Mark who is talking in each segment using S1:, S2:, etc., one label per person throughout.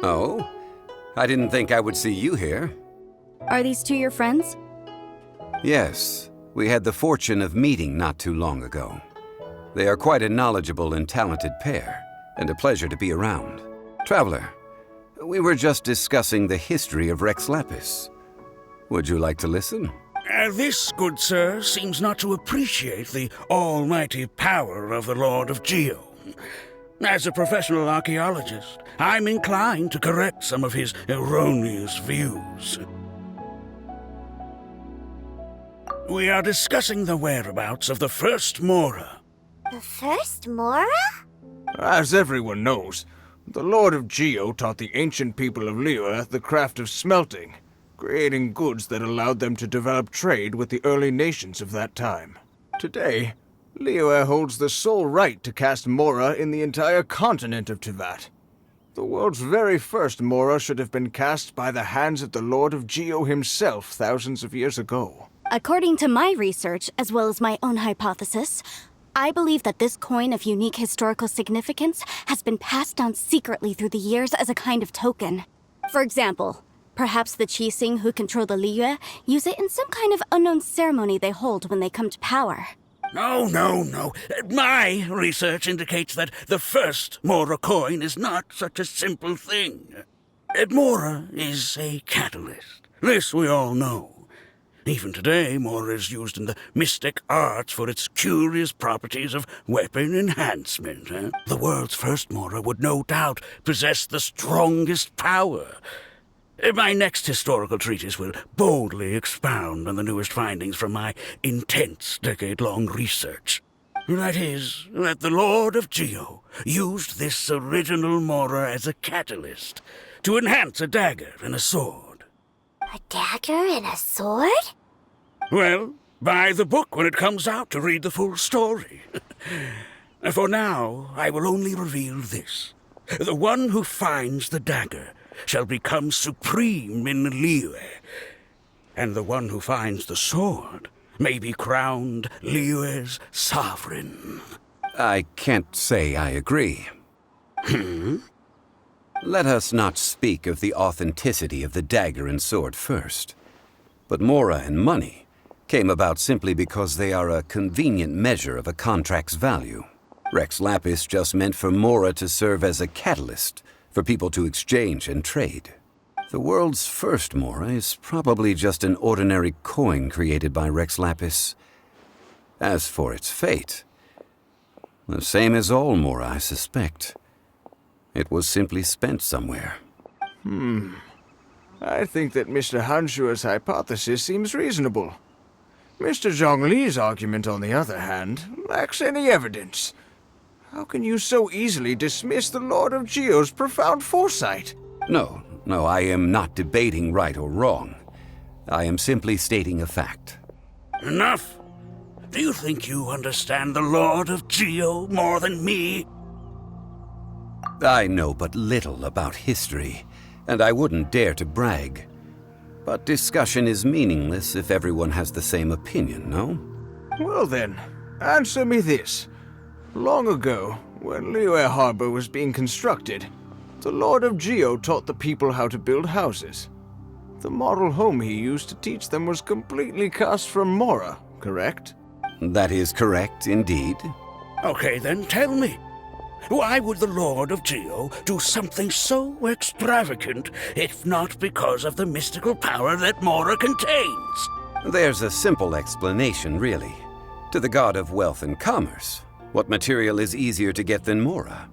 S1: Oh? I didn't think I would see you here.
S2: Are these two your friends?
S1: Yes, we had the fortune of meeting not too long ago. They are quite a knowledgeable and talented pair, and a pleasure to be around. Traveler, we were just discussing the history of Rex Lapis. Would you like to listen?
S3: This, good sir, seems not to appreciate the almighty power of the Lord of Geo. As a professional archaeologist, I'm inclined to correct some of his erroneous views. We are discussing the whereabouts of the first Mora.
S4: The first Mora?
S5: As everyone knows, the Lord of Geo taught the ancient people of Liyue the craft of smelting, creating goods that allowed them to develop trade with the early nations of that time. Today, Liyue holds the sole right to cast Mora in the entire continent of Teyvat. The world's very first Mora should have been cast by the hands of the Lord of Geo himself thousands of years ago.
S2: According to my research, as well as my own hypothesis, I believe that this coin of unique historical significance has been passed down secretly through the years as a kind of token. For example, perhaps the Qixing who control the Liyue use it in some kind of unknown ceremony they hold when they come to power.
S3: No. My research indicates that the first Mora coin is not such a simple thing. Mora is a catalyst. This we all know. Even today, Mora is used in the mystic arts for its curious properties of weapon enhancement. The world's first Mora would no doubt possess the strongest power. My next historical treatise will boldly expound on the newest findings from my intense decade-long research. That is, that the Lord of Geo used this original Mora as a catalyst to enhance a dagger and a sword.
S4: A dagger and a sword?
S3: Well, buy the book when it comes out to read the full story. For now, I will only reveal this. The one who finds the dagger shall become supreme in Liyue, and the one who finds the sword may be crowned Liyue's sovereign.
S1: I can't say I agree. Let us not speak of the authenticity of the dagger and sword first. But Mora and money came about simply because they are a convenient measure of a contract's value. Rex Lapis just meant for Mora to serve as a catalyst for people to exchange and trade. The world's first Mora is probably just an ordinary coin created by Rex Lapis. As for its fate, the same as all Mora, I suspect. It was simply spent somewhere.
S5: I think that Mr. Hanshua's hypothesis seems reasonable. Mr. Zhongli's argument, on the other hand, lacks any evidence. How can you so easily dismiss the Lord of Geo's profound foresight?
S1: No, I am not debating right or wrong. I am simply stating a fact.
S3: Enough! Do you think you understand the Lord of Geo more than me?
S1: I know but little about history, and I wouldn't dare to brag. But discussion is meaningless if everyone has the same opinion, no?
S5: Well then, answer me this. Long ago, when Liyue Harbor was being constructed, the Lord of Geo taught the people how to build houses. The model home he used to teach them was completely cast from Mora, correct?
S1: That is correct, indeed.
S3: Okay, then tell me. Why would the Lord of Geo do something so extravagant, if not because of the mystical power that Mora contains?
S1: There's a simple explanation, really. To the god of wealth and commerce, what material is easier to get than Mora?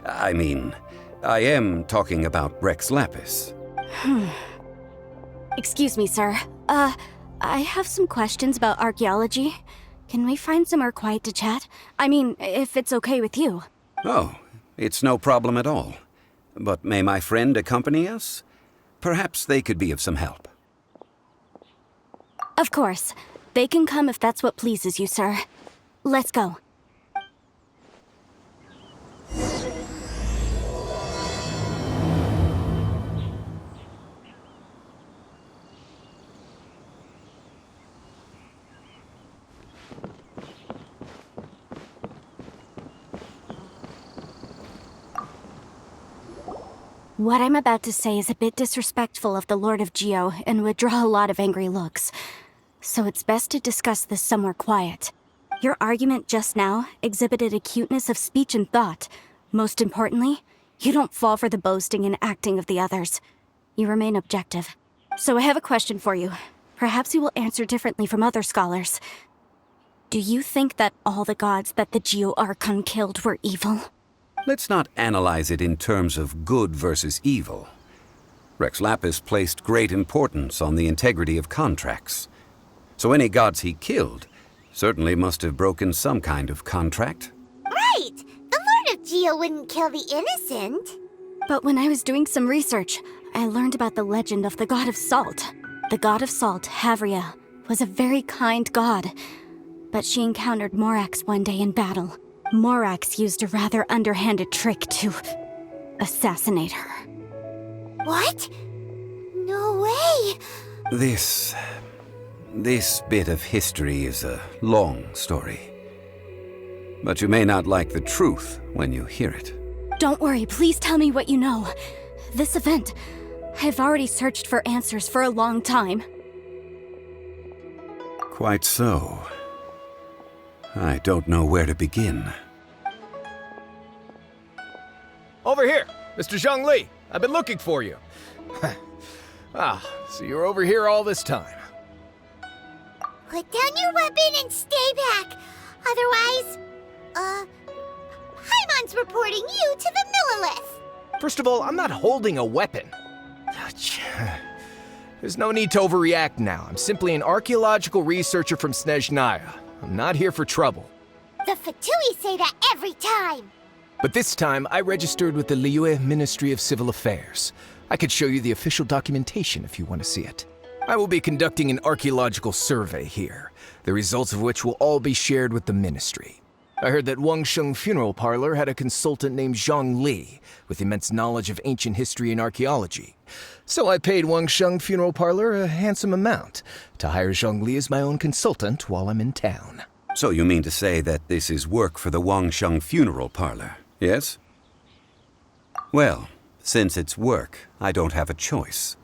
S1: I mean, I am talking about Rex Lapis.
S2: Excuse me, sir. I have some questions about archaeology. Can we find somewhere quiet to chat? I mean, if it's okay with you.
S1: Oh, it's no problem at all. But may my friend accompany us? Perhaps they could be of some help.
S2: Of course. They can come if that's what pleases you, sir. Let's go. What I'm about to say is a bit disrespectful of the Lord of Geo and would draw a lot of angry looks. So it's best to discuss this somewhere quiet. Your argument just now exhibited acuteness of speech and thought. Most importantly, you don't fall for the boasting and acting of the others. You remain objective. So I have a question for you. Perhaps you will answer differently from other scholars. Do you think that all the gods that the Geo Archon killed were evil?
S1: Let's not analyze it in terms of good versus evil. Rex Lapis placed great importance on the integrity of contracts. So any gods he killed certainly must have broken some kind of contract.
S4: Right! The Lord of Geo wouldn't kill the innocent.
S2: But when I was doing some research, I learned about the legend of the god of salt. The god of salt, Havria, was a very kind god. But she encountered Morax one day in battle. Morax used a rather underhanded trick to assassinate her.
S4: What? No way!
S1: This bit of history is a long story. But you may not like the truth when you hear it.
S2: Don't worry, please tell me what you know. This event, I've already searched for answers for a long time.
S1: Quite so. I don't know where to begin.
S6: Over here, Mr. Zhongli. I've been looking for you. So you're over here all this time.
S4: Put down your weapon and stay back. Otherwise, Paimon's reporting you to the Millilith.
S6: First of all, I'm not holding a weapon. There's no need to overreact now. I'm simply an archaeological researcher from Snezhnaya. I'm not here for trouble.
S4: The Fatui say that every time.
S6: But this time, I registered with the Liyue Ministry of Civil Affairs. I could show you the official documentation if you want to see it. I will be conducting an archaeological survey here, the results of which will all be shared with the ministry. I heard that Wangsheng Funeral Parlor had a consultant named Zhongli with immense knowledge of ancient history and archaeology. So I paid Wangsheng Funeral Parlor a handsome amount to hire Zhongli as my own consultant while I'm in town.
S1: So you mean to say that this is work for the Wangsheng Funeral Parlor, yes? Well, since it's work, I don't have a choice.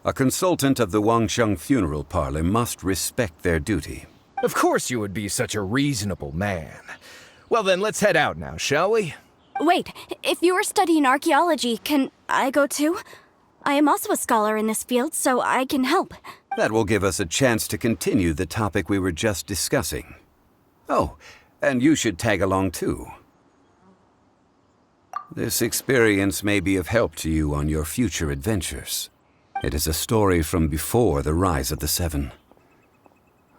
S1: A consultant of the Wangsheng Funeral Parlor must respect their duty.
S6: Of course you would be such a reasonable man. Well then, let's head out now, shall we?
S2: Wait, if you are studying archaeology, can I go too? I am also a scholar in this field, so I can help.
S1: That will give us a chance to continue the topic we were just discussing. Oh, and you should tag along too. This experience may be of help to you on your future adventures. It is a story from before the rise of the Seven.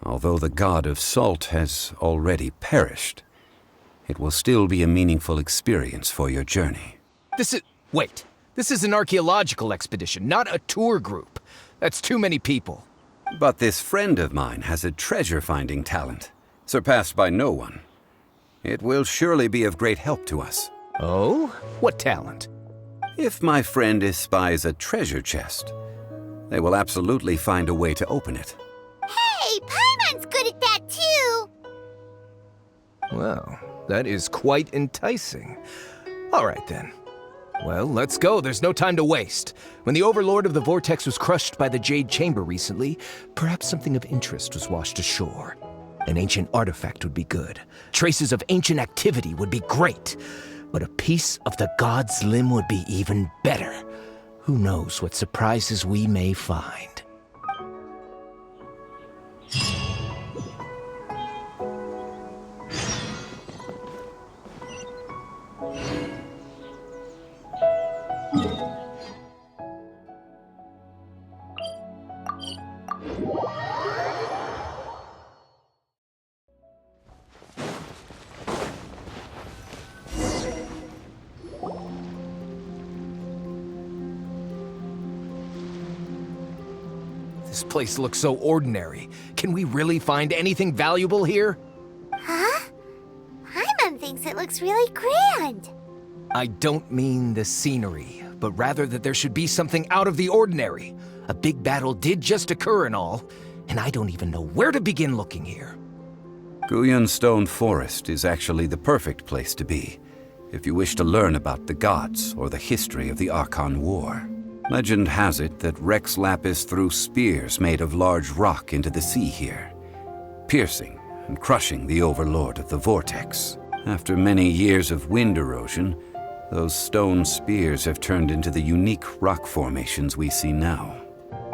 S1: Although the god of salt has already perished, it will still be a meaningful experience for your journey.
S6: Wait. This is an archaeological expedition, not a tour group. That's too many people.
S1: But this friend of mine has a treasure-finding talent, surpassed by no one. It will surely be of great help to us.
S6: Oh? What talent?
S1: If my friend espies a treasure chest, they will absolutely find a way to open it.
S4: Hey, Paimon's good at that too.
S6: Well, that is quite enticing. All right then. Well, let's go. There's no time to waste. When the Overlord of the Vortex was crushed by the Jade Chamber recently, perhaps something of interest was washed ashore. An ancient artifact would be good. Traces of ancient activity would be great. But a piece of the god's limb would be even better. Who knows what surprises we may find. This place looks so ordinary. Can we really find anything valuable here?
S4: Huh? Paimon thinks it looks really grand.
S6: I don't mean the scenery, but rather that there should be something out of the ordinary. A big battle did just occur and all, and I don't even know where to begin looking here.
S1: Guyan Stone Forest is actually the perfect place to be. if you wish to learn about the gods or the history of the Archon War. Legend has it that Rex Lapis threw spears made of large rock into the sea here, piercing and crushing the overlord of the vortex. After many years of wind erosion, those stone spears have turned into the unique rock formations we see now.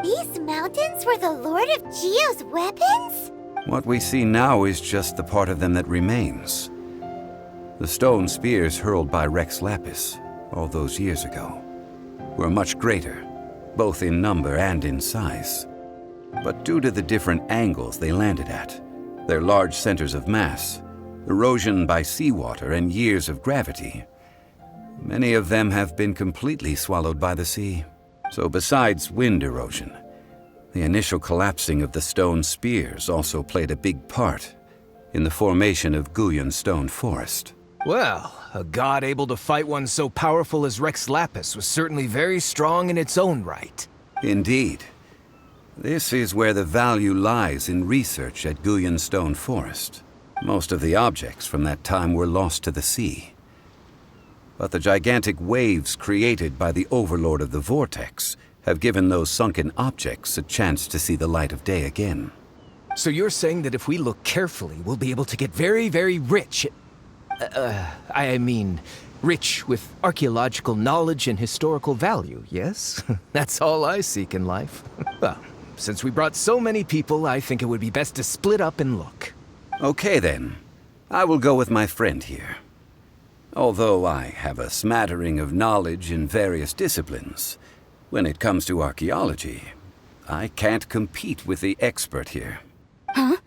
S4: These mountains were the Lord of Geo's weapons?
S1: What we see now is just the part of them that remains. The stone spears hurled by Rex Lapis all those years ago were much greater, both in number and in size. But due to the different angles they landed at, their large centers of mass, erosion by seawater, and years of gravity, many of them have been completely swallowed by the sea. So besides wind erosion, the initial collapsing of the stone spears also played a big part in the formation of Guyon's stone forest.
S6: Well, a god able to fight one so powerful as Rex Lapis was certainly very strong in its own right.
S1: Indeed. This is where the value lies in research at Guyon's stone forest. Most of the objects from that time were lost to the sea. But the gigantic waves created by the overlord of the vortex have given those sunken objects a chance to see the light of day again.
S6: So you're saying that if we look carefully, we'll be able to get very, very rich. I mean, rich with archaeological knowledge and historical value, yes? That's all I seek in life. Well, since we brought so many people, I think it would be best to split up and look.
S1: Okay then. I will go with my friend here. Although I have a smattering of knowledge in various disciplines, when it comes to archaeology, I can't compete with the expert here.
S2: Huh?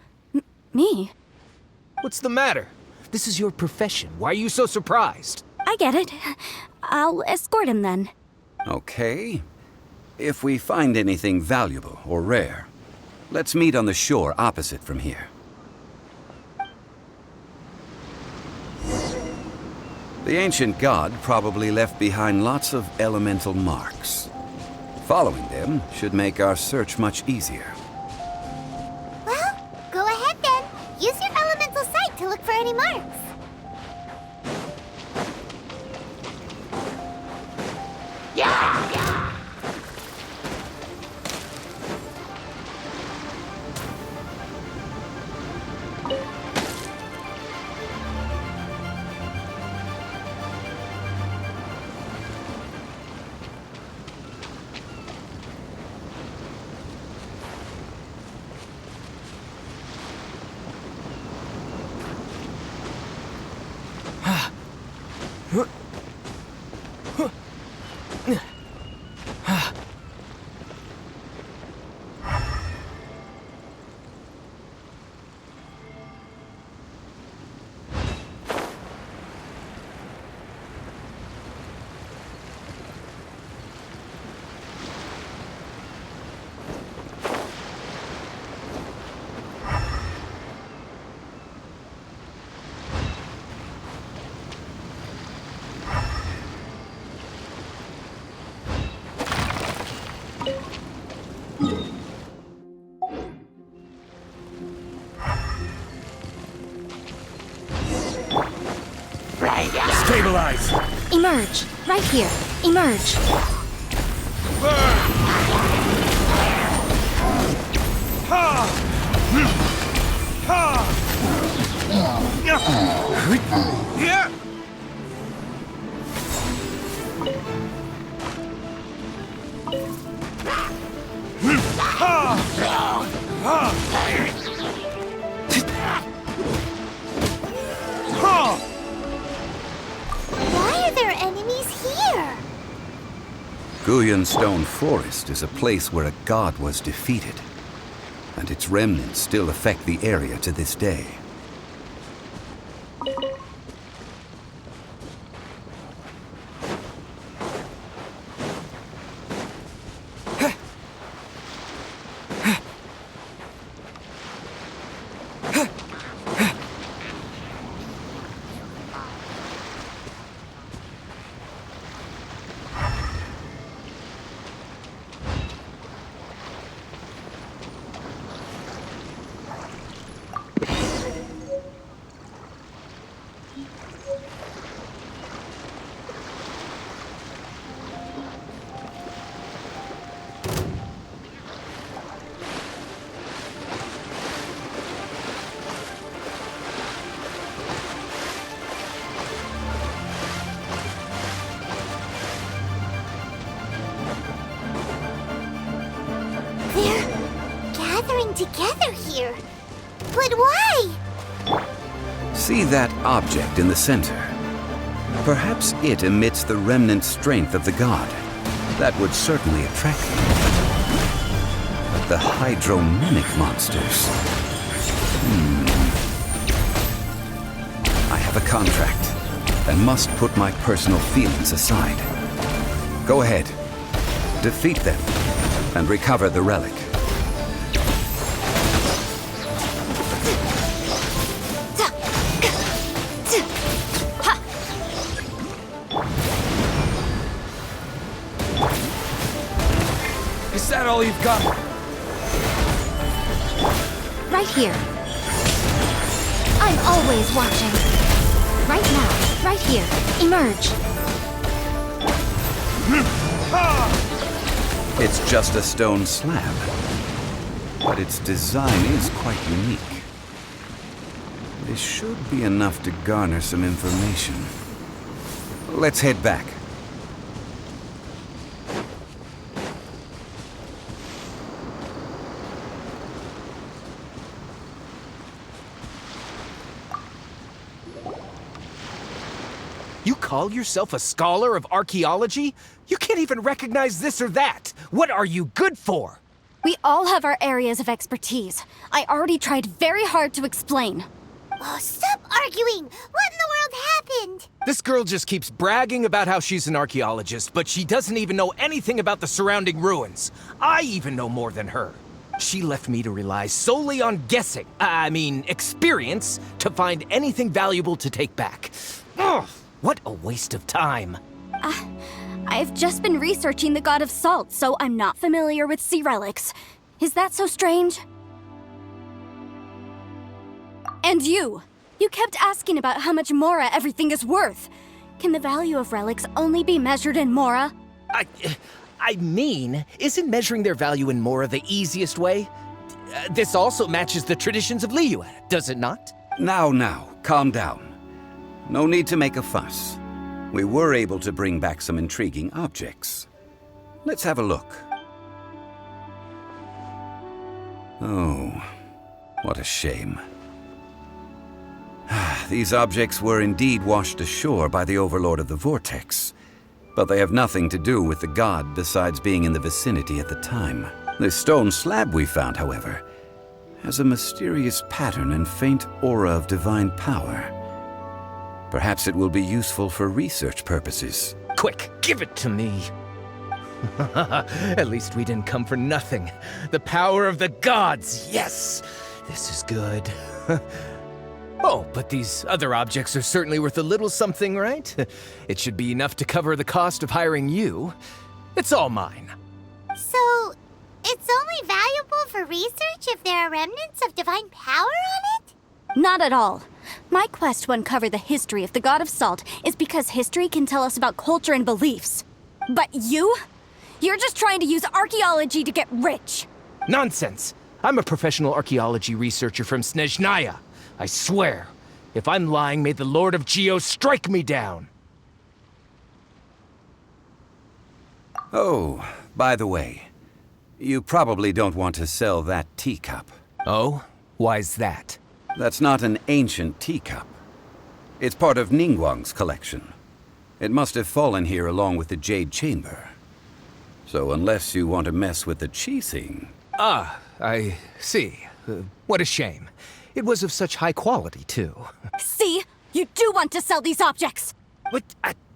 S2: Me?
S6: What's the matter? This is your profession. Why are you so surprised?
S2: I get it. I'll escort him then.
S1: Okay. If we find anything valuable or rare, let's meet on the shore opposite from here. The ancient god probably left behind lots of elemental marks. Following them should make our search much easier.
S4: Well, go ahead then. Use your elemental sight to look for any marks.
S3: Stabilize!
S2: Emerge. Right here. Emerge.
S4: Why are there enemies here?
S1: Guyon's stone forest is a place where a god was defeated, and its remnants still affect the area to this day.
S4: together here. But why?
S1: See that object in the center? Perhaps it emits the remnant strength of the god. That would certainly attract them. But the hydromimic monsters... I have a contract and must put my personal feelings aside. Go ahead. Defeat them and recover the relic.
S6: Is that all you've got?
S2: Right here. I'm always watching. Right now, right here. Emerge.
S1: It's just a stone slab, but its design is quite unique. This should be enough to garner some information. Let's head back.
S6: You call yourself a scholar of archaeology? You can't even recognize this or that. What are you good for?
S2: We all have our areas of expertise. I already tried very hard to explain.
S4: Oh, stop arguing! What in the world happened?
S6: This girl just keeps bragging about how she's an archaeologist, but she doesn't even know anything about the surrounding ruins. I even know more than her. She left me to rely solely on guessing, experience, to find anything valuable to take back. Ugh, what a waste of time.
S2: I've just been researching the god of salt, so I'm not familiar with sea relics. Is that so strange? And you kept asking about how much Mora everything is worth. Can the value of relics only be measured in Mora?
S6: Isn't measuring their value in Mora the easiest way? This also matches the traditions of Liyue, does it not?
S1: Now, calm down. No need to make a fuss. We were able to bring back some intriguing objects. Let's have a look. Oh, what a shame. These objects were indeed washed ashore by the Overlord of the Vortex, but they have nothing to do with the god besides being in the vicinity at the time. This stone slab we found, however, has a mysterious pattern and faint aura of divine power. Perhaps it will be useful for research purposes.
S6: Quick, give it to me. At least we didn't come for nothing. The power of the gods, yes! This is good. Oh, but these other objects are certainly worth a little something, right? It should be enough to cover the cost of hiring you. It's all mine.
S4: So, it's only valuable for research if there are remnants of divine power on it?
S2: Not at all. My quest to uncover the history of the god of salt is because history can tell us about culture and beliefs. But you're just trying to use archaeology to get rich.
S6: Nonsense! I'm a professional archaeology researcher from Snezhnaya. I swear, if I'm lying, may the Lord of Geo strike me down.
S1: Oh, by the way, you probably don't want to sell that teacup.
S6: Oh? Why's that?
S1: That's not an ancient teacup. It's part of Ningguang's collection. It must have fallen here along with the Jade Chamber. So unless you want to mess with the Qixing...
S6: Ah, I see. What a shame. It was of such high quality, too.
S2: See? You do want to sell these objects!
S6: But,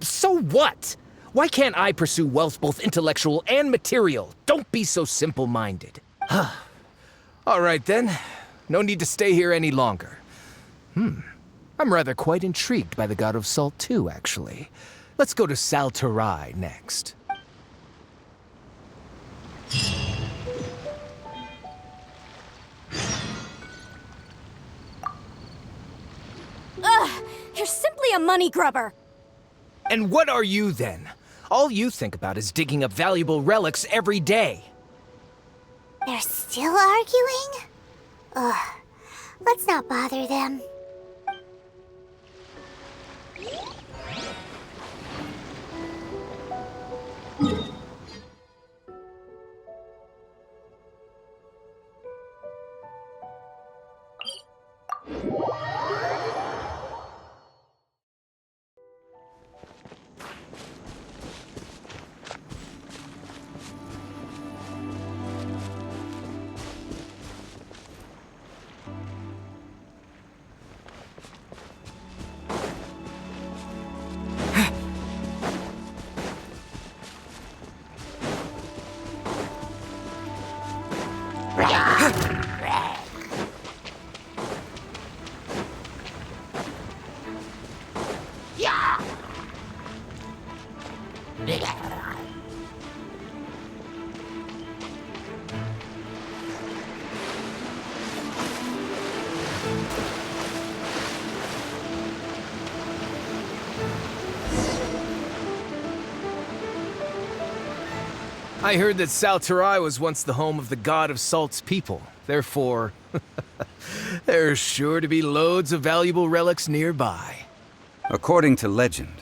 S6: so what? Why can't I pursue wealth both intellectual and material? Don't be so simple-minded. All right, then. No need to stay here any longer. I'm rather quite intrigued by the God of Salt, too, actually. Let's go to Saltarai next.
S2: Ugh! You're simply a money grubber!
S6: And what are you, then? All you think about is digging up valuable relics every day.
S4: They're still arguing? Ugh. Let's not bother them.
S6: I heard that Salterai was once the home of the god of Salt's people. Therefore, there's sure to be loads of valuable relics nearby.
S1: According to legend,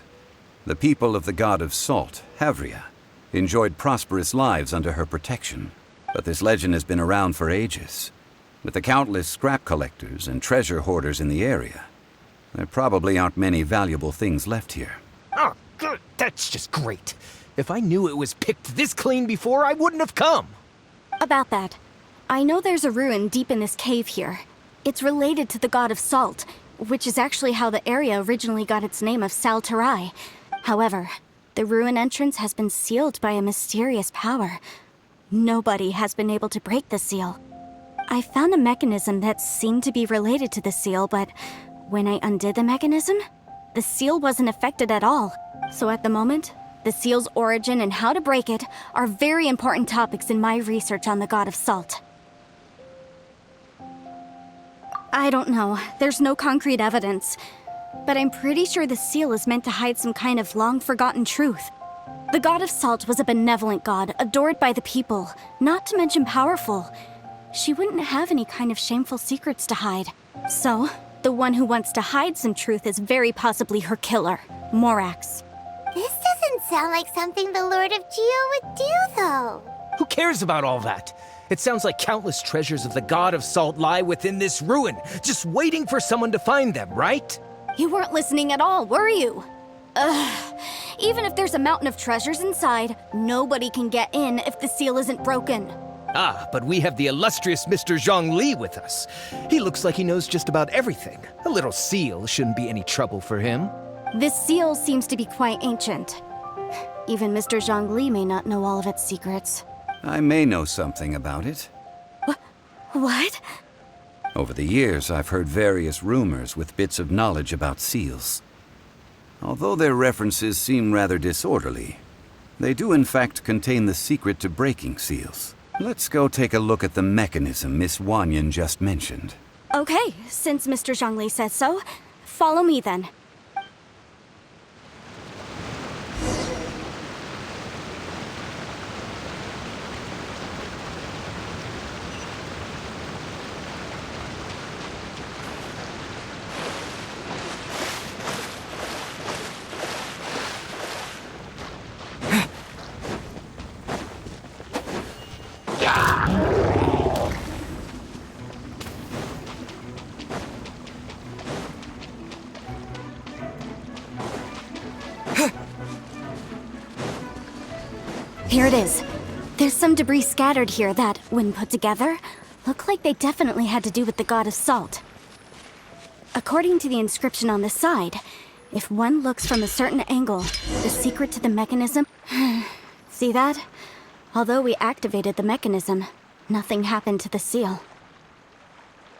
S1: the people of the god of Salt, Havria, enjoyed prosperous lives under her protection. But this legend has been around for ages. With the countless scrap collectors and treasure hoarders in the area, there probably aren't many valuable things left here.
S6: Oh, good. That's just great. If I knew it was picked this clean before, I wouldn't have come.
S2: About that, I know there's a ruin deep in this cave here. It's related to the god of Salt, which is actually how the area originally got its name of Salterai. However, the ruin entrance has been sealed by a mysterious power. Nobody has been able to break the seal. I found a mechanism that seemed to be related to the seal, but when I undid the mechanism, the seal wasn't affected at all. So at the moment, the seal's origin and how to break it are very important topics in my research on the god of Salt. I don't know. There's no concrete evidence. But I'm pretty sure the seal is meant to hide some kind of long-forgotten truth. The god of Salt was a benevolent god, adored by the people, not to mention powerful. She wouldn't have any kind of shameful secrets to hide. So, the one who wants to hide some truth is very possibly her killer, Morax.
S4: This doesn't sound like something the Lord of Geo would do, though.
S6: Who cares about all that? It sounds like countless treasures of the god of Salt lie within this ruin, just waiting for someone to find them, right?
S2: You weren't listening at all, were you? Even if there's a mountain of treasures inside, nobody can get in if the seal isn't broken.
S6: Ah, but we have the illustrious Mr. Zhongli with us. He looks like he knows just about everything. A little seal shouldn't be any trouble for him.
S2: This seal seems to be quite ancient. Even Mr. Zhongli may not know all of its secrets.
S1: I may know something about it.
S2: What?
S1: Over the years, I've heard various rumors with bits of knowledge about seals. Although their references seem rather disorderly, they do in fact contain the secret to breaking seals. Let's go take a look at the mechanism Miss Wanyan just mentioned.
S2: Okay, since Mr. Zhongli says so, follow me then. Here it is. There's some debris scattered here that, when put together, look like they definitely had to do with the god of Salt. According to the inscription on the side, if one looks from a certain angle, the secret to the mechanism... See that? Although we activated the mechanism, nothing happened to the seal.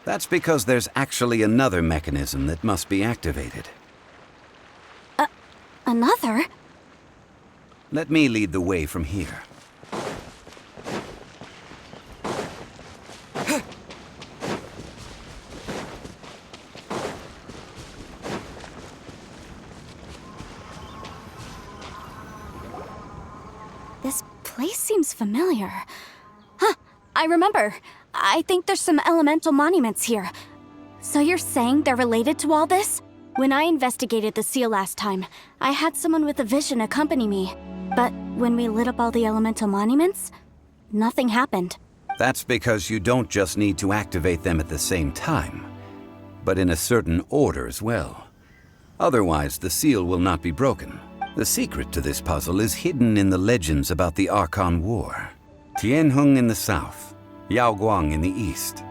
S1: That's because there's actually another mechanism that must be activated.
S2: Another?
S1: Let me lead the way from here.
S2: This place seems familiar. Huh, I remember. I think there's some elemental monuments here. So you're saying they're related to all this? When I investigated the seal last time, I had someone with a vision accompany me. But when we lit up all the elemental monuments, nothing happened.
S1: That's because you don't just need to activate them at the same time, but in a certain order as well. Otherwise, the seal will not be broken. The secret to this puzzle is hidden in the legends about the Archon War. Tianheng in the south, Yaoguang in the east,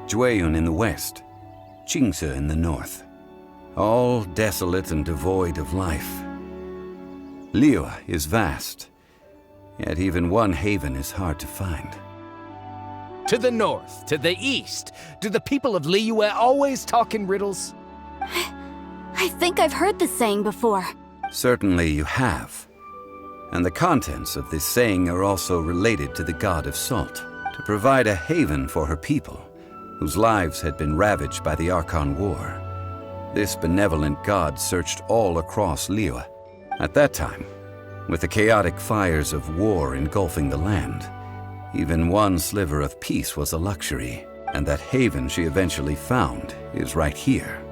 S1: Jueyun in the west, Qingse in the north. All desolate and devoid of life. Liyue is vast, yet even one haven is hard to find.
S6: To the north, to the east. Do the people of Liyue always talk in riddles?
S2: I think I've heard this saying before.
S1: Certainly you have. And the contents of this saying are also related to the god of Salt, to provide a haven for her people, whose lives had been ravaged by the Archon War. This benevolent god searched all across Liyue. At that time, With the chaotic fires of war engulfing the land, even one sliver of peace was a luxury, and that haven she eventually found is right here.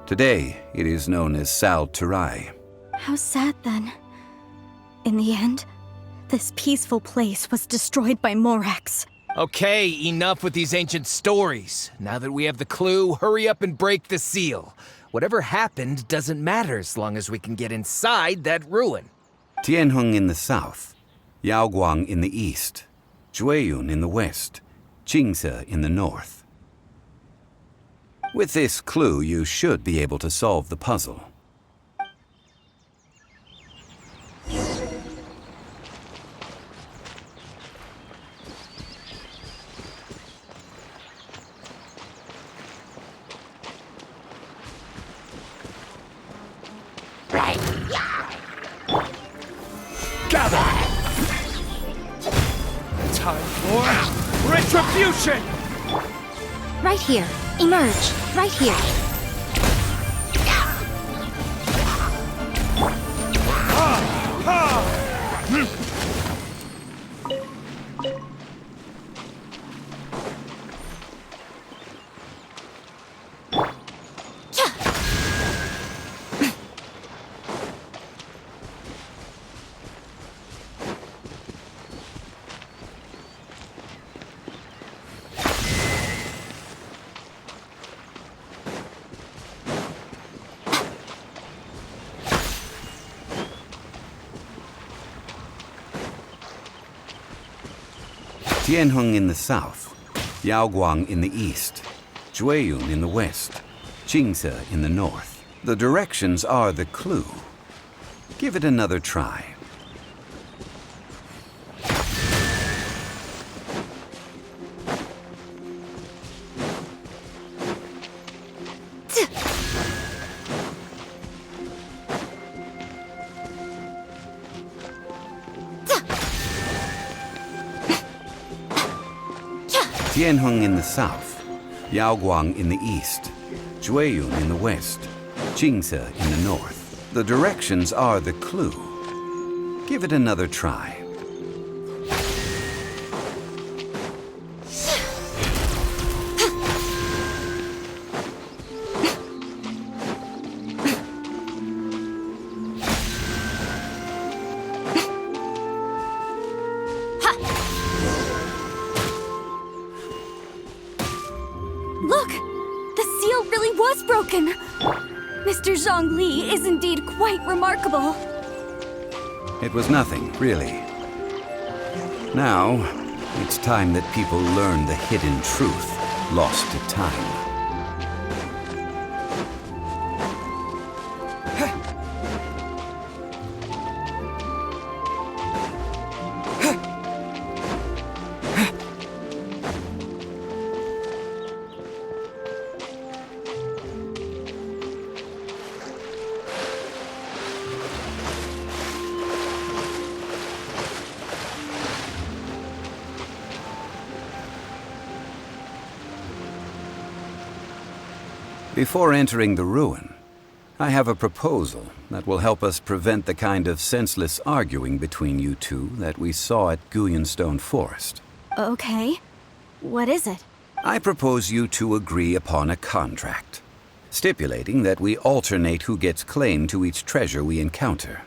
S1: Today, it is known as Sal Turai.
S2: How sad then. In the end, this peaceful place was destroyed by Morax.
S6: Okay, enough with these ancient stories. Now that we have the clue, hurry up and break the seal. Whatever happened doesn't matter as long as we can get inside that ruin.
S1: Tianheng in the south, Yaoguang in the east, Jueyun in the west, Jingze in the north. With this clue, you should be able to solve the puzzle.
S6: Gather! Time for retribution!
S2: Right here. Emerge. Right here.
S1: Tianheng in the south, Yaoguang in the east, Jueyun in the west, Jingze in the north. The directions are the clue. Give it another try. Tianheng in the south, Yaoguang in the east, Jueyun in the west, Jingze in the north. The directions are the clue. Give it another try.
S2: Look! The seal really was broken! Mr. Zhongli is indeed quite remarkable.
S1: It was nothing, really. Now, it's time that people learn the hidden truth lost to time. Before entering the ruin, I have a proposal that will help us prevent the kind of senseless arguing between you two that we saw at Guyonstone Forest.
S2: Okay. What is it?
S1: I propose you two agree upon a contract, stipulating that we alternate who gets claim to each treasure we encounter,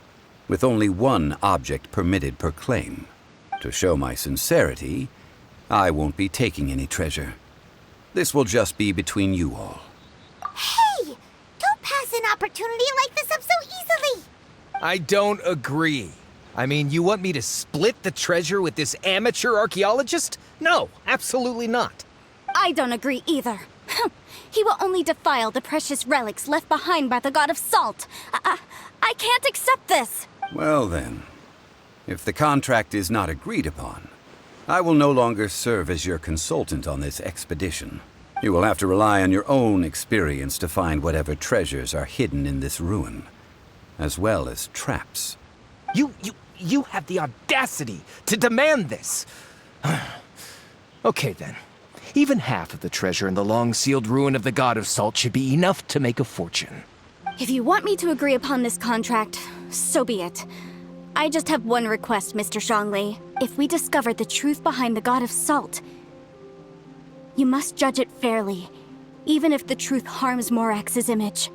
S1: with only one object permitted per claim. To show my sincerity, I won't be taking any treasure. This will just be between you all.
S4: Hey! Don't pass an opportunity like this up so easily!
S6: I don't agree. I mean, you want me to split the treasure with this amateur archaeologist? No, absolutely not.
S2: I don't agree either. He will only defile the precious relics left behind by the god of salt. I can't accept this.
S1: Well then, if the contract is not agreed upon, I will no longer serve as your consultant on this expedition. You will have to rely on your own experience to find whatever treasures are hidden in this ruin, as well as traps.
S6: You have the audacity to demand this. Okay then. Even half of the treasure in the long-sealed ruin of the God of Salt should be enough to make a fortune.
S2: If you want me to agree upon this contract, so be it. I just have one request, Mr. Zhongli. If we discover the truth behind the God of Salt, you must judge it fairly, even if the truth harms Morax's image.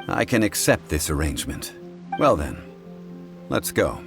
S1: I can accept this arrangement. Well then, let's go.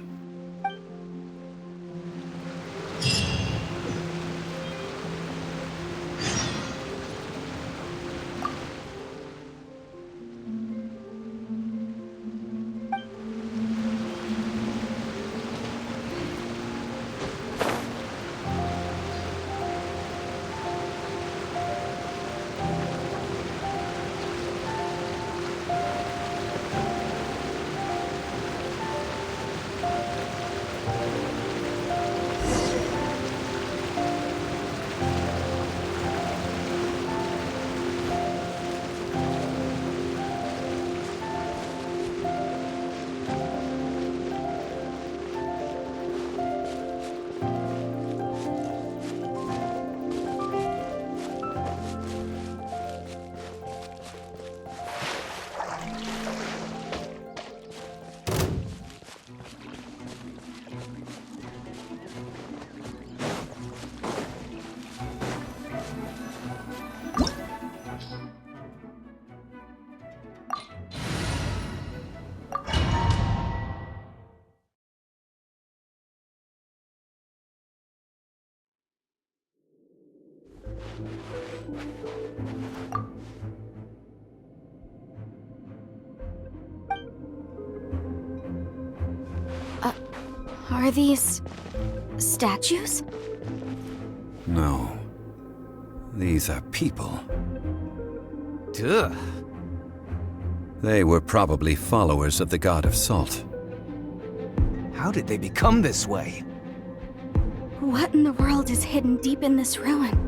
S2: Are these statues?
S1: No. These are people.
S6: Duh.
S1: They were probably followers of the God of Salt.
S6: How did they become this way?
S2: What in the world is hidden deep in this ruin?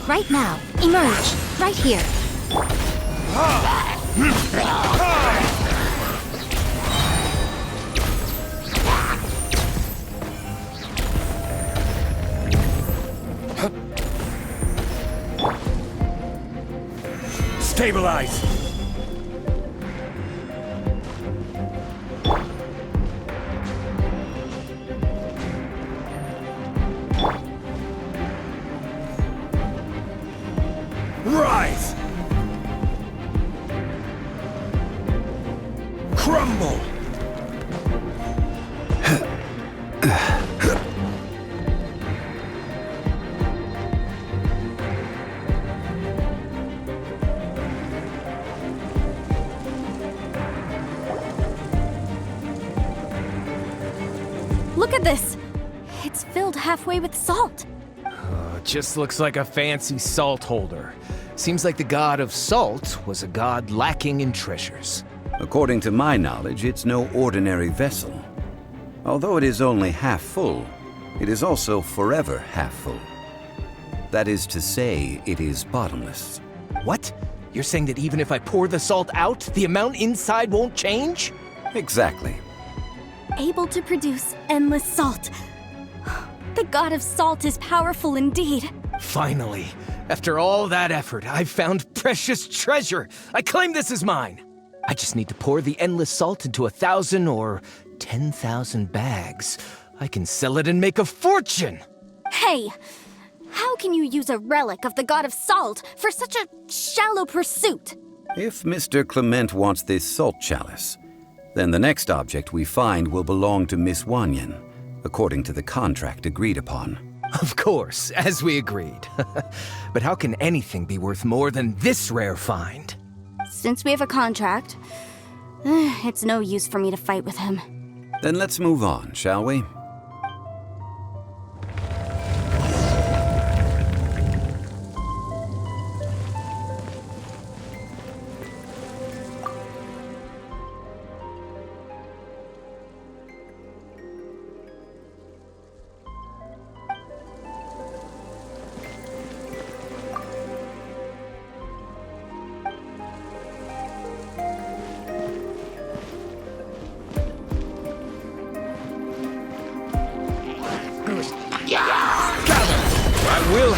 S4: Right now. Emerge. Right here.
S3: Stabilize! Rise! Crumble!
S2: Look at this! It's filled halfway with salt.
S6: Just looks like a fancy salt holder. Seems like the God of Salt was a god lacking in treasures.
S1: According to my knowledge, it's no ordinary vessel. Although it is only half full, it is also forever half full. That is to say, it is bottomless.
S6: What? You're saying that even if I pour the salt out, the amount inside won't change?
S1: Exactly.
S2: Able to produce endless salt. The God of Salt is powerful indeed.
S6: Finally, after all that effort, I've found precious treasure. I claim this as mine. I just need to pour the endless salt into 1,000 or 10,000 bags. I can sell it and make a fortune.
S2: Hey! How can you use a relic of the God of Salt for such a shallow pursuit?
S1: If Mr. Clement wants this salt chalice, then the next object we find will belong to Miss Wanyan, according to the contract agreed upon.
S6: Of course, as we agreed. But how can anything be worth more than this rare find?
S2: Since we have a contract, it's no use for me to fight with him.
S1: Then let's move on, shall we?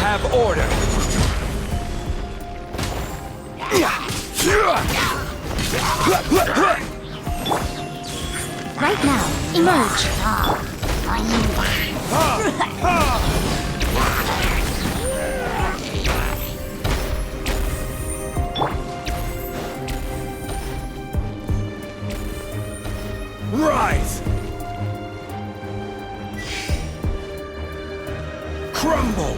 S6: have order.
S2: Right now, emerge.
S6: Rise! Crumble!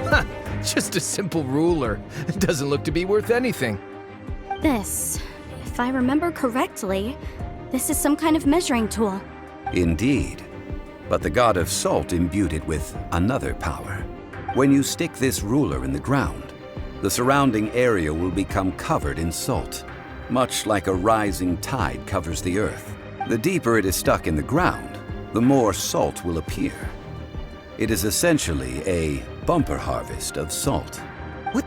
S6: Huh, just a simple ruler. It doesn't look to be worth anything.
S2: This, if I remember correctly, this is some kind of measuring tool.
S1: Indeed. But the god of salt imbued it with another power. When you stick this ruler in the ground, the surrounding area will become covered in salt, much like a rising tide covers the earth. The deeper it is stuck in the ground, the more salt will appear. It is essentially a bumper harvest of salt.
S6: What?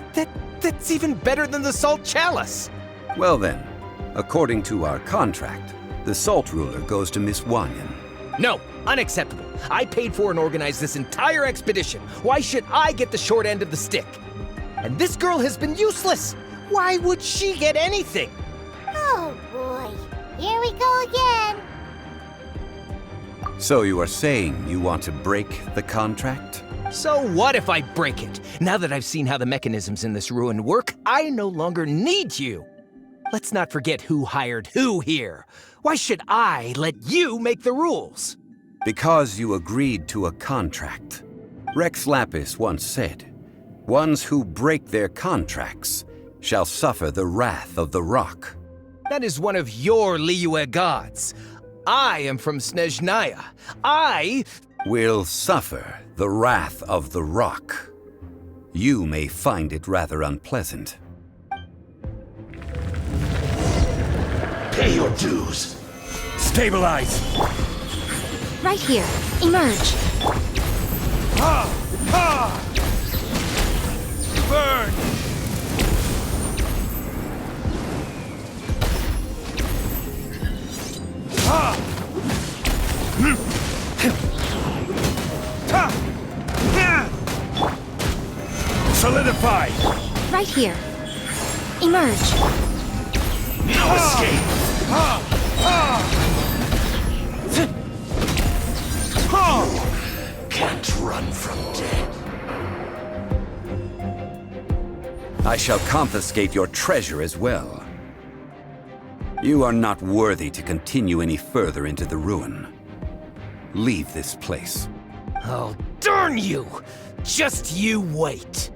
S6: That's even better than the salt chalice!
S1: Well then, according to our contract, the salt ruler goes to Miss Wanyan.
S6: No, unacceptable. I paid for and organized this entire expedition. Why should I get the short end of the stick? And this girl has been useless. Why would she get anything?
S4: Oh boy, here we go again.
S1: So you are saying you want to break the contract?
S6: So what if I break it? Now that I've seen how the mechanisms in this ruin work, I no longer need you. Let's not forget who hired who here. Why should I let you make the rules?
S1: Because you agreed to a contract. Rex Lapis once said, "Ones who break their contracts shall suffer the wrath of the rock."
S6: That is one of your Liyue gods. I am from Snezhnaya. I
S1: Will suffer the wrath of the rock. You may find it rather unpleasant.
S7: Pay your dues.
S3: Stabilize!
S2: Right here, emerge.
S6: burn!
S3: Solidify!
S2: Right here. Emerge.
S7: No escape. Can't run from death.
S1: I shall confiscate your treasure as well. You are not worthy to continue any further into the ruin. Leave this place.
S6: Oh, darn you! Just you wait.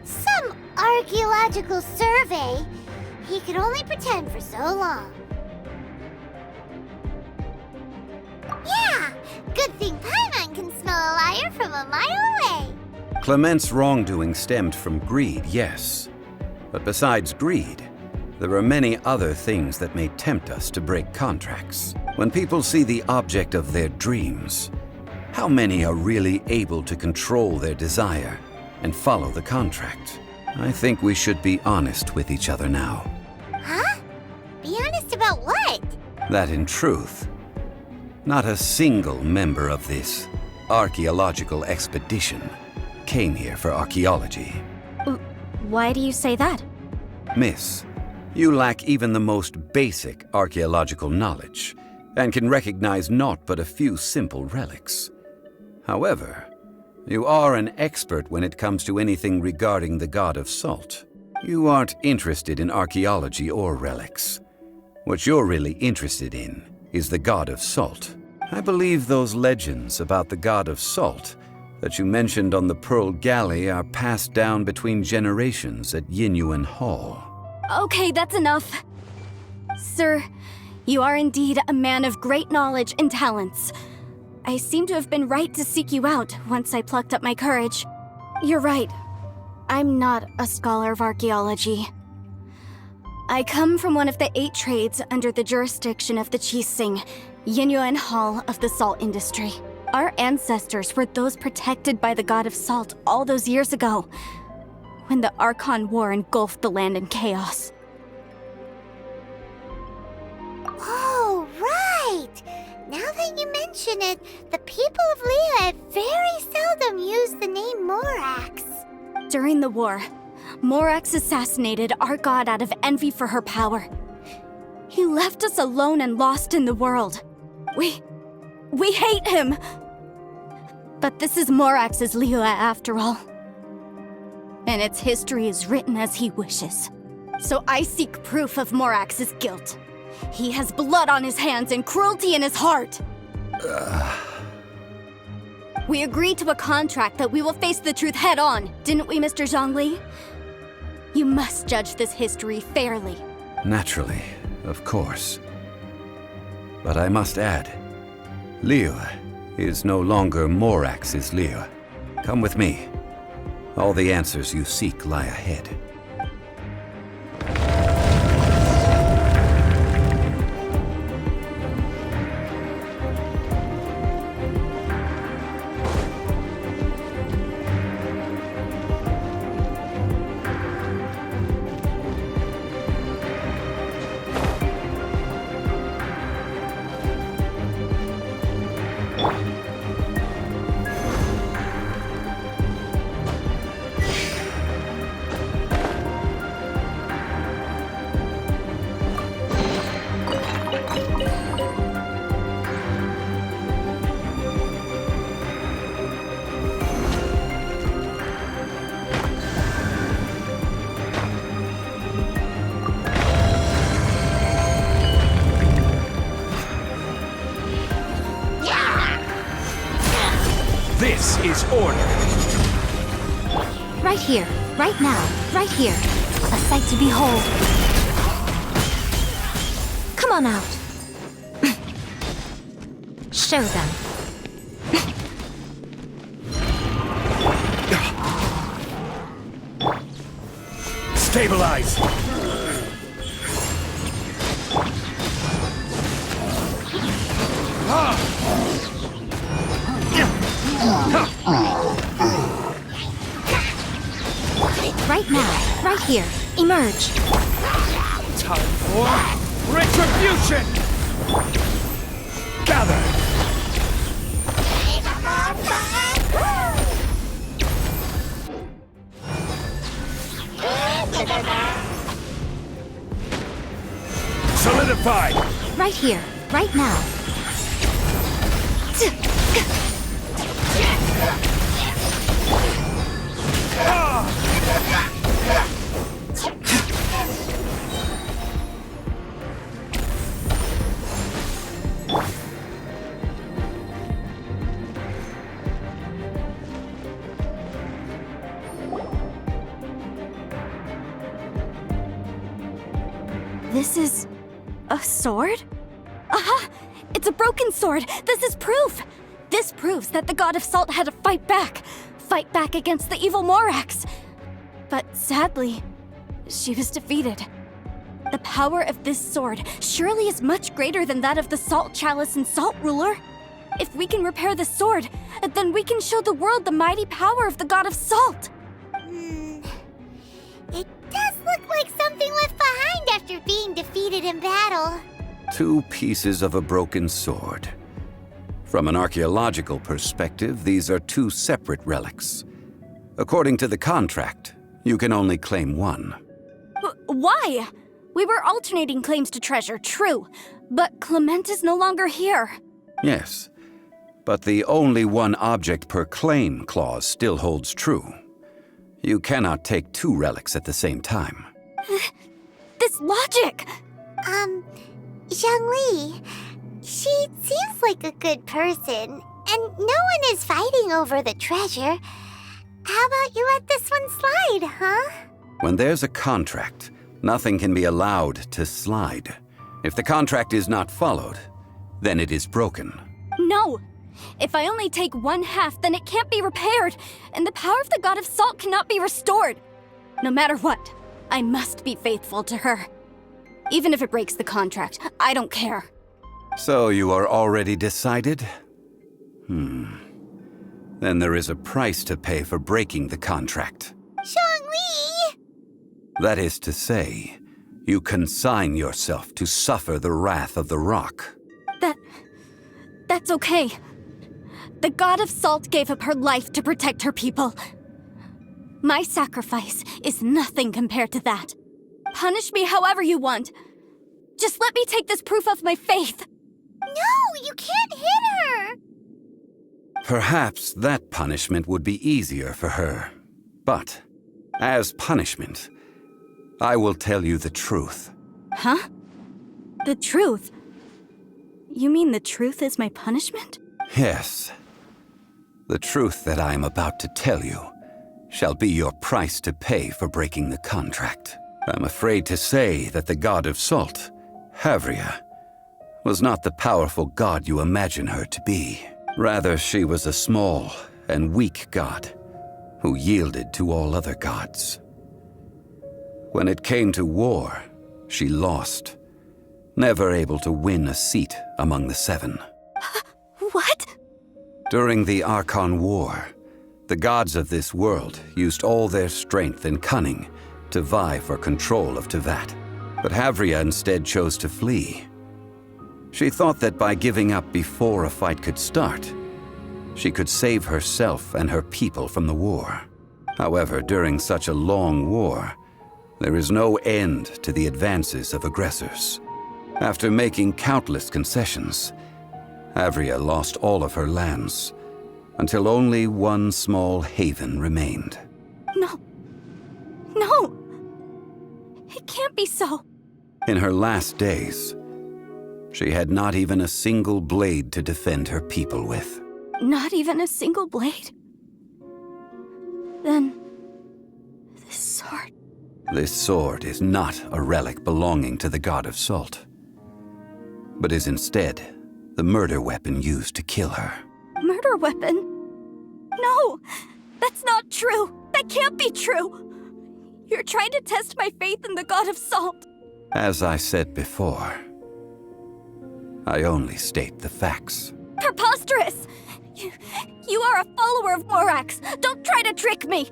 S4: Some archaeological survey. He could only pretend for so long. Yeah, good thing Paimon can smell a liar from a mile away.
S1: Clement's wrongdoing stemmed from greed, yes. But besides greed, there are many other things that may tempt us to break contracts. When people see the object of their dreams, how many are really able to control their desire and follow the contract? I think we should be honest with each other now.
S4: Huh? Be honest about what?
S1: That in truth, not a single member of this archaeological expedition came here for archaeology.
S2: Why do you say that?
S1: Miss, you lack even the most basic archaeological knowledge and can recognize naught but a few simple relics. However, you are an expert when it comes to anything regarding the god of salt. You aren't interested in archaeology or relics. What you're really interested in is the god of salt. I believe those legends about the god of salt that you mentioned on the Pearl Galley are passed down between generations at Yinyuan Hall.
S2: Okay, that's enough. Sir, you are indeed a man of great knowledge and talents. I seem to have been right to seek you out once I plucked up my courage. You're right. I'm not a scholar of archaeology. I come from one of the 8 trades under the jurisdiction of the Qixing, Yinyuan Hall of the salt industry. Our ancestors were those protected by the god of salt all those years ago, when the Archon War engulfed the land in chaos.
S4: Oh, right! Now that you mention it, the people of Liyue very seldom use the name Morax.
S2: During the war, Morax assassinated our god out of envy for her power. He left us alone and lost in the world. We hate him! But this is Morax's Liyue after all. And its history is written as he wishes. So I seek proof of Morax's guilt. He has blood on his hands and cruelty in his heart. We agreed to a contract that we will face the truth head on, didn't we, Mr. Zhongli? You must judge this history fairly.
S1: Naturally, of course. But I must add, Liyue is no longer Morax's Liyue. Come with me. All the answers you seek lie ahead.
S6: This is order.
S2: Right here, right now, right here. A sight to behold. Come on out. Show them.
S6: Stabilize.
S2: Right now, right here. Emerge.
S6: Time for retribution. Gather. Solidified.
S2: Right here, right now. This is a sword? Aha! It's a broken sword! This is proof! This proves that the god of salt had to fight back against the evil Morax. But sadly, she was defeated. The power of this sword surely is much greater than that of the Salt Chalice and Salt Ruler. If we can repair the sword, then we can show the world the mighty power of the god of salt.
S4: It does look like something left behind after being defeated in battle.
S1: 2 pieces of a broken sword. From an archaeological perspective, these are 2 separate relics. According to the contract, you can only claim one.
S2: Why? We were alternating claims to treasure, true, but Clement is no longer here.
S1: Yes, but the only one object per claim clause still holds true. You cannot take 2 relics at the same time.
S2: This logic!
S4: Zhongli, she seems like a good person, and no one is fighting over the treasure. How about you let this one slide, huh?
S1: When there's a contract, nothing can be allowed to slide. If the contract is not followed, then it is broken.
S2: No! If I only take 1/2, then it can't be repaired, and the power of the god of salt cannot be restored. No matter what, I must be faithful to her. Even if it breaks the contract, I don't care.
S1: So you are already decided? Then there is a price to pay for breaking the contract.
S4: Zhongli!
S1: That is to say, you consign yourself to suffer the wrath of the rock.
S2: That's okay. The god of salt gave up her life to protect her people. My sacrifice is nothing compared to that. Punish me however you want. Just let me take this proof of my faith.
S4: No, you can't hit her!
S1: Perhaps that punishment would be easier for her. But, as punishment, I will tell you the truth.
S2: Huh? The truth? You mean the truth is my punishment?
S1: Yes. The truth that I am about to tell you shall be your price to pay for breaking the contract. I'm afraid to say that the god of salt, Havria, was not the powerful god you imagine her to be. Rather, she was a small and weak god who yielded to all other gods. When it came to war, she lost, never able to win a seat among the seven.
S2: What?
S1: During the Archon War, the gods of this world used all their strength and cunning to vie for control of Tevat. But Havria instead chose to flee. She thought that by giving up before a fight could start, she could save herself and her people from the war. However, during such a long war, there is no end to the advances of aggressors. After making countless concessions, Havria lost all of her lands, until only one small haven remained.
S2: No. No! It can't be so.
S1: In her last days, she had not even a single blade to defend her people with.
S2: Not even a single blade? Then... this sword...
S1: This sword is not a relic belonging to the god of salt, but is instead the murder weapon used to kill her.
S2: Murder weapon? No! That's not true! That can't be true! You're trying to test my faith in the god of salt!
S1: As I said before, I only state the facts.
S2: Preposterous! You are a follower of Morax! Don't try to trick me!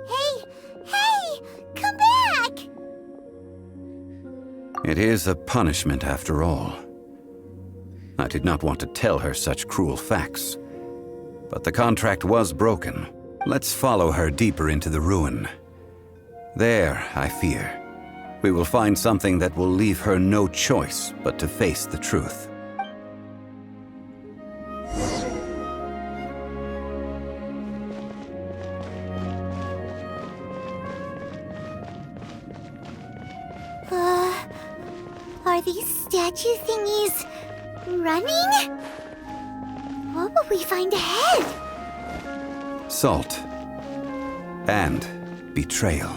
S4: Hey! Come back!
S1: It is a punishment after all. I did not want to tell her such cruel facts, but the contract was broken. Let's follow her deeper into the ruin. There, I fear, we will find something that will leave her no choice but to face the truth.
S4: Are these statue thingies running? What will we find ahead?
S1: Salt and betrayal.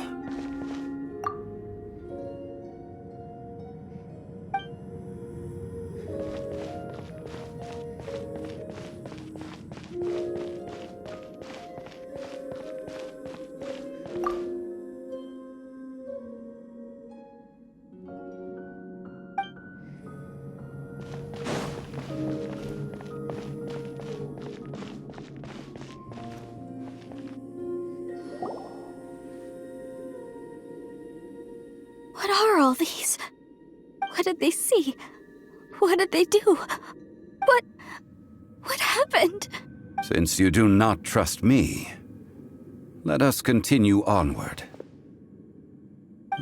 S2: What are all these? What did they see? What did they do? What happened?
S1: Since you do not trust me, let us continue onward.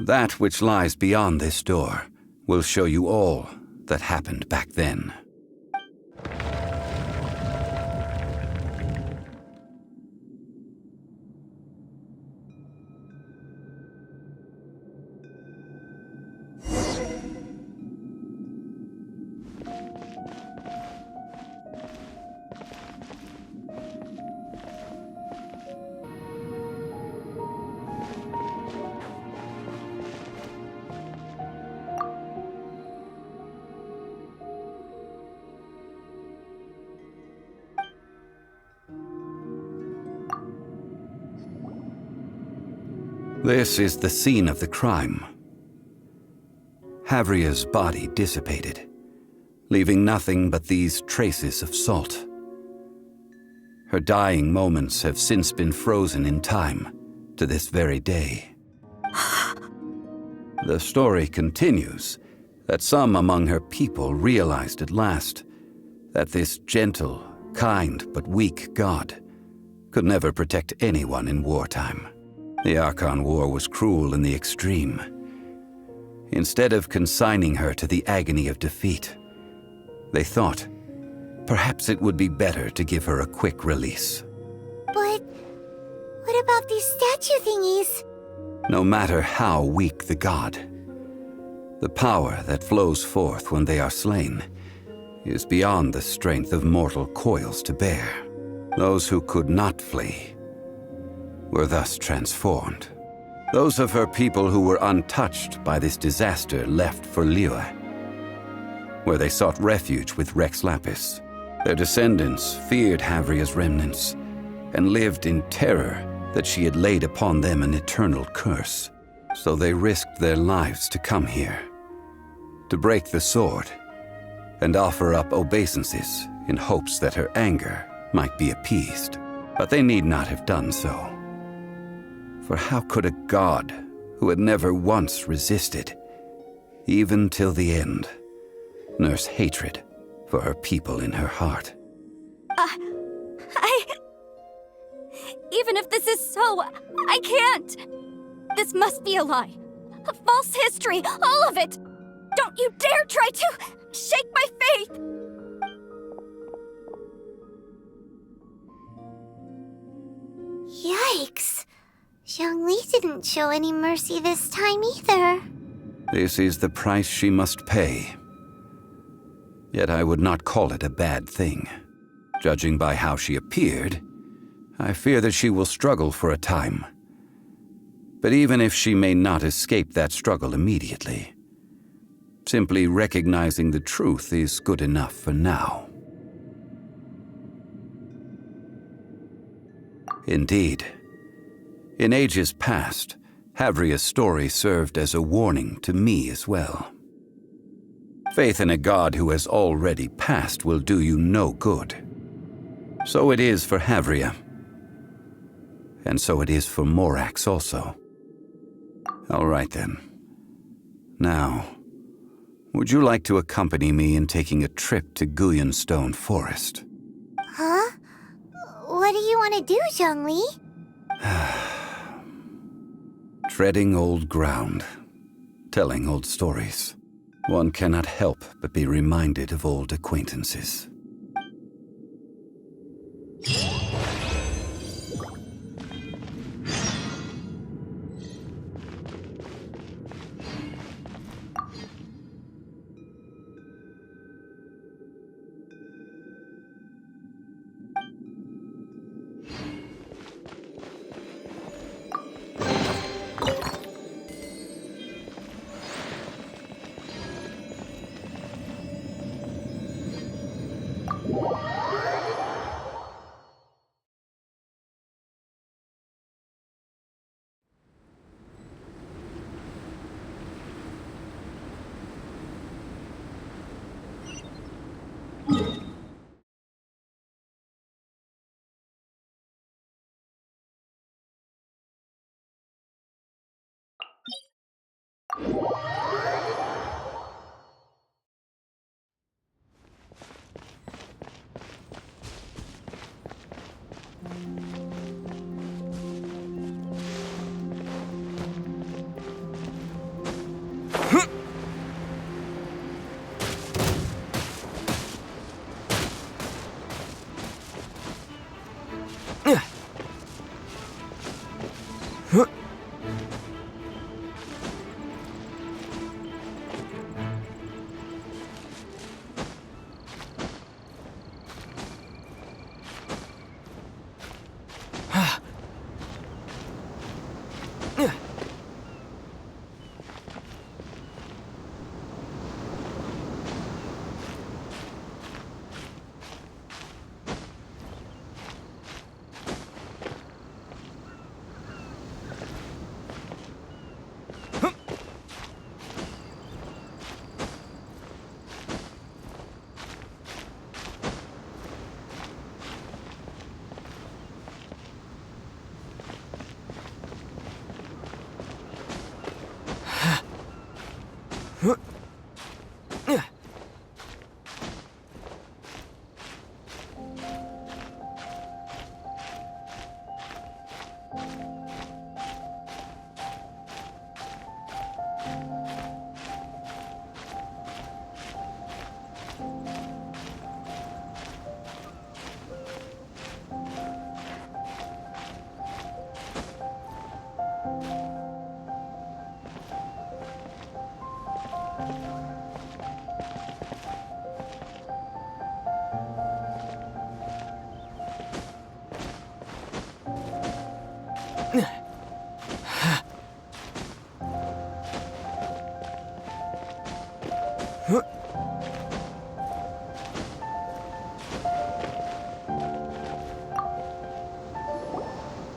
S1: That which lies beyond this door will show you all that happened back then. This is the scene of the crime. Havria's body dissipated, leaving nothing but these traces of salt. Her dying moments have since been frozen in time to this very day. The story continues that some among her people realized at last that this gentle, kind, but weak god could never protect anyone in wartime. The Archon War was cruel in the extreme. Instead of consigning her to the agony of defeat, they thought perhaps it would be better to give her a quick release.
S4: But what about these statue thingies?
S1: No matter how weak the god, the power that flows forth when they are slain is beyond the strength of mortal coils to bear. Those who could not flee were thus transformed. Those of her people who were untouched by this disaster left for Liyue, where they sought refuge with Rex Lapis. Their descendants feared Havria's remnants and lived in terror that she had laid upon them an eternal curse. So they risked their lives to come here, to break the sword and offer up obeisances in hopes that her anger might be appeased. But they need not have done so. For how could a god who had never once resisted, even till the end, nurse hatred for her people in her heart?
S2: Even if this is so, I can't! This must be a lie. A false history, all of it! Don't you dare try to shake my faith!
S4: Yikes. Zhongli didn't show any mercy this time either.
S1: This is the price she must pay. Yet I would not call it a bad thing. Judging by how she appeared, I fear that she will struggle for a time. But even if she may not escape that struggle immediately, simply recognizing the truth is good enough for now. Indeed, in ages past, Havria's story served as a warning to me as well. Faith in a god who has already passed will do you no good. So it is for Havria. And so it is for Morax also. All right then. Now, would you like to accompany me in taking a trip to Guyonstone Forest?
S4: Huh? What do you want to do, Zhongli?
S1: Treading old ground, telling old stories. One cannot help but be reminded of old acquaintances.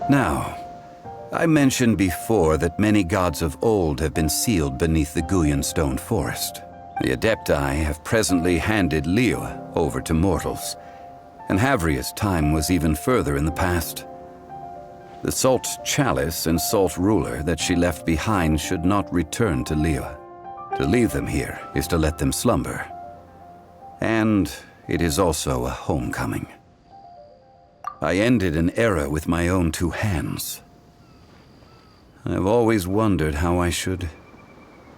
S1: Now, I mentioned before that many gods of old have been sealed beneath the Guyan stone forest. The Adepti have presently handed Liyue over to mortals, and Havria's time was even further in the past. The Salt Chalice and Salt Ruler that she left behind should not return to Liyue. To leave them here is to let them slumber. And it is also a homecoming. I ended an era with my own two hands. I've always wondered how I should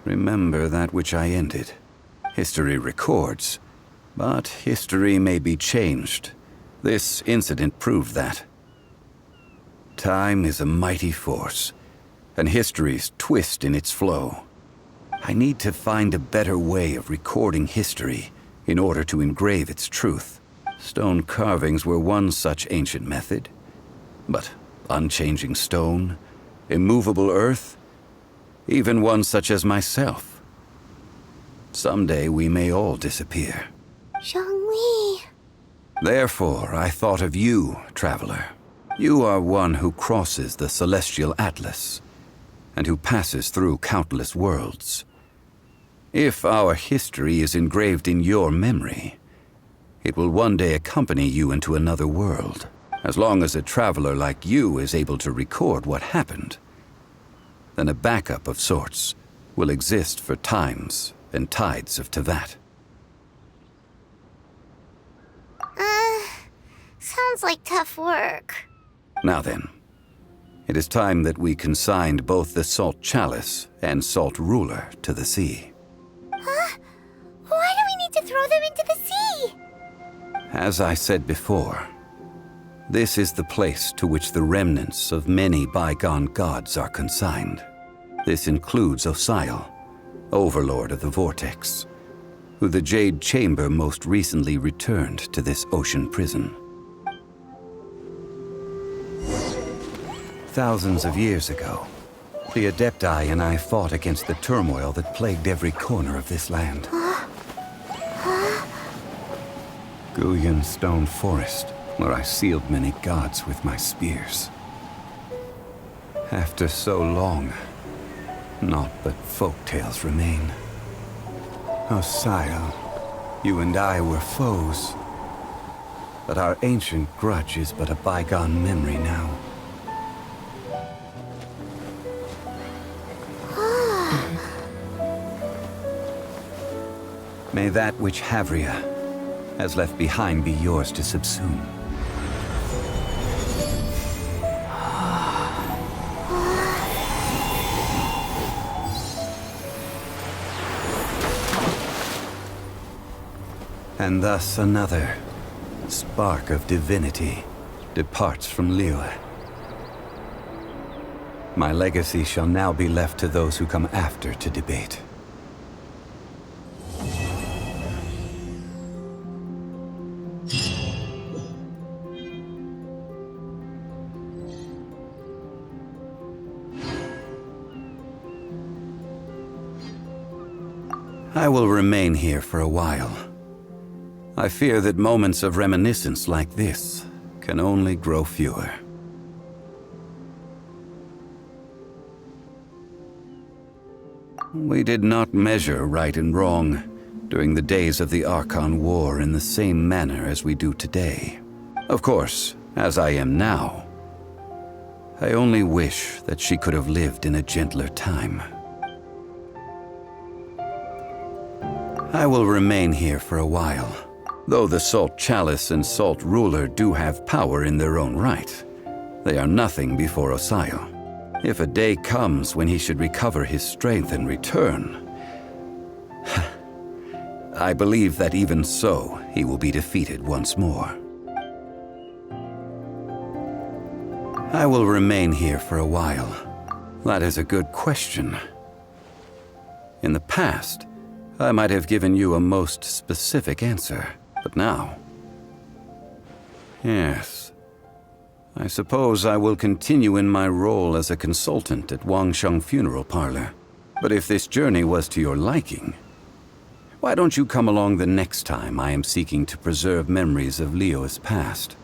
S1: remember that which I ended. History records, but history may be changed. This incident proved that. Time is a mighty force, and history's twist in its flow. I need to find a better way of recording history in order to engrave its truth. Stone carvings were one such ancient method, but unchanging stone, immovable earth, even one such as myself. Someday we may all disappear.
S4: Zhongli.
S1: Therefore, I thought of you, traveler. You are one who crosses the celestial atlas, and who passes through countless worlds. If our history is engraved in your memory, it will one day accompany you into another world. As long as a traveler like you is able to record what happened, then a backup of sorts will exist for times and tides of Teyvat.
S4: Sounds like tough work.
S1: Now then, it is time that we consigned both the Salt Chalice and Salt Ruler to the sea.
S4: Huh? Why do we need to throw them into the sea?
S1: As I said before, this is the place to which the remnants of many bygone gods are consigned. This includes Osial, Overlord of the Vortex, who the Jade Chamber most recently returned to this ocean prison. Thousands of years ago, the Adepti and I fought against the turmoil that plagued every corner of this land. Guyan Stone Forest, where I sealed many gods with my spears. After so long, naught but folk tales remain. Osial, you and I were foes, but our ancient grudge is but a bygone memory now. May that which Havria has left behind be yours to subsume. And thus another spark of divinity departs from Liyue. My legacy shall now be left to those who come after to debate. I will remain here for a while. I fear that moments of reminiscence like this can only grow fewer. We did not measure right and wrong during the days of the Archon War in the same manner as we do today. Of course, as I am now, I only wish that she could have lived in a gentler time. I will remain here for a while. Though the Salt Chalice and Salt Ruler do have power in their own right, they are nothing before Osial. If a day comes when he should recover his strength and return, I believe that even so, he will be defeated once more. I will remain here for a while. That is a good question. In the past, I might have given you a most specific answer, but now... Yes. I suppose I will continue in my role as a consultant at Wangsheng Funeral Parlor. But if this journey was to your liking, why don't you come along the next time I am seeking to preserve memories of Liyue's past?